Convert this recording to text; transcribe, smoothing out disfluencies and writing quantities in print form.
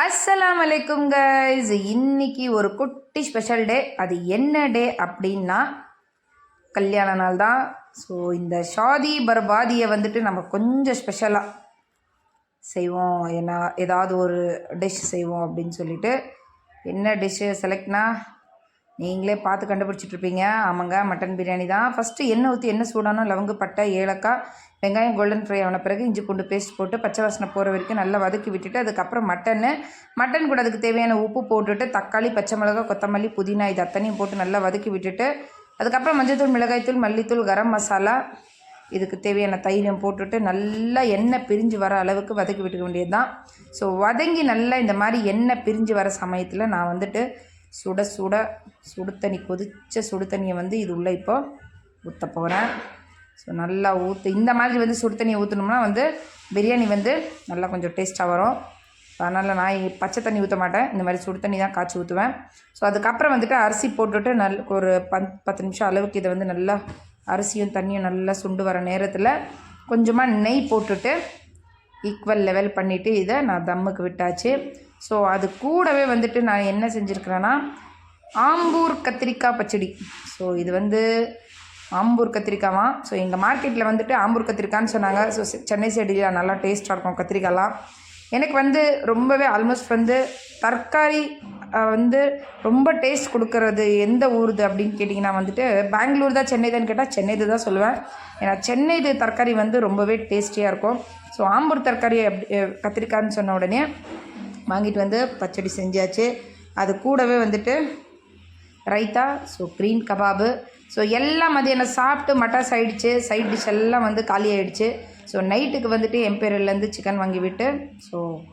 அஸ்ஸலாம் வலைக்கும் கைஸ். இன்னைக்கு ஒரு குட்டி ஸ்பெஷல் டே. அது என்ன டே அப்படின்னா கல்யாண நாள் தான். ஸோ இந்த ஷாதி பர்பாதியை வந்துட்டு நம்ம கொஞ்சம் ஸ்பெஷலாக செய்வோம். ஏதாவது ஒரு டிஷ் செய்வோம் அப்படின்னு சொல்லிட்டு என்ன டிஷ்ஷு செலக்ட்னா நீங்களே பார்த்து கண்டுபிடிச்சிட்ருப்பீங்க. ஆமாங்க, மட்டன் பிரியாணி தான். ஃபஸ்ட்டு எண்ணெய் ஊற்றி எண்ணெய் சூடானோ லவங்கு பட்டை ஏலக்காய் வெங்காயம் கோல்டன் ஃப்ரை ஆன பிறகு இஞ்சி பூண்டு பேஸ்ட் போட்டு பச்சை வாசனை போகிற வரைக்கும் நல்லா வதக்கி விட்டுட்டு அதுக்கப்புறம் மட்டன் கூட அதுக்கு தேவையான உப்பு போட்டுட்டு தக்காளி பச்சை மிளகாய் கொத்தமல்லி புதினா இது அத்தனையும் போட்டு நல்லா வதக்கி விட்டுட்டு அதுக்கப்புறம் மஞ்சள்தூள் மிளகாய்த்தூள் மல்லித்தூள் கரம் மசாலா இதுக்கு தேவையான தைரியம் போட்டுட்டு நல்லா எண்ணெய் பிரிஞ்சு வர அளவுக்கு வதக்கி விட்டுக்க வேண்டியது தான். ஸோ வதங்கி நல்லா இந்த மாதிரி எண்ணெய் பிரிஞ்சு வர சமயத்தில் நான் வந்துட்டு சுடு தண்ணி கொதித்த சுடு தண்ணியை இது உள்ளே இப்போ ஊற்ற போகிறேன். ஸோ நல்லா இந்த மாதிரி சுடு தண்ணியை ஊற்றணும்னா பிரியாணி நல்லா கொஞ்சம் டேஸ்ட்டாக வரும். அதனால் நான் பச்சை தண்ணி ஊற்ற மாட்டேன், இந்த மாதிரி சுடு தண்ணி தான் காய்ச்சி ஊற்றுவேன். ஸோ அதுக்கப்புறம் அரிசி போட்டுட்டு ஒரு 10 நிமிஷம் அளவுக்கு இதை நல்லா அரிசியும் தண்ணியும் நல்லா சுண்டு வர நேரத்தில் கொஞ்சமாக நெய் போட்டுட்டு ஈக்குவல் லெவல் பண்ணிவிட்டு இதை நான் தம்முக்கு விட்டாச்சு. ஸோ அது கூடவே நான் என்ன செஞ்சுருக்கிறேன்னா ஆம்பூர் கத்திரிக்காய் பச்சடி. ஸோ இது ஆம்பூர் கத்திரிக்காவா. ஸோ எங்கள் மார்க்கெட்டில் ஆம்பூர் கத்திரிக்கான்னு சொன்னாங்க. ஸோ சென்னை சைடில் நல்லா டேஸ்ட்டாக இருக்கும் கத்திரிக்காய்லாம். எனக்கு ரொம்பவே ஆல்மோஸ்ட் தர்காரி ரொம்ப டேஸ்ட் கொடுக்கறது எந்த ஊருது அப்படின்னு கேட்டிங்கன்னா பெங்களூர் தான் சென்னை தான் கேட்டால் சென்னை தான் சொல்லுவேன். ஏன்னா சென்னை தர்காரி ரொம்பவே டேஸ்டியாக இருக்கும். ஸோ ஆம்பூர் தர்காரி கத்திரிக்காய்ன்னு சொன்ன உடனே வாங்கிட்டு பச்சடி செஞ்சாச்சு. அது கூடவே raita, so green kebab. So எல்லாம் மதியானம் சாப்பிட்டு மட்டாஸ் ஆகிடுச்சு. சைட் டிஷ் எல்லாம் காலி ஆகிடுச்சு. ஸோ நைட்டுக்கு எம்பீரியல்லேருந்து சிக்கன் வாங்கி விட்டு ஸோ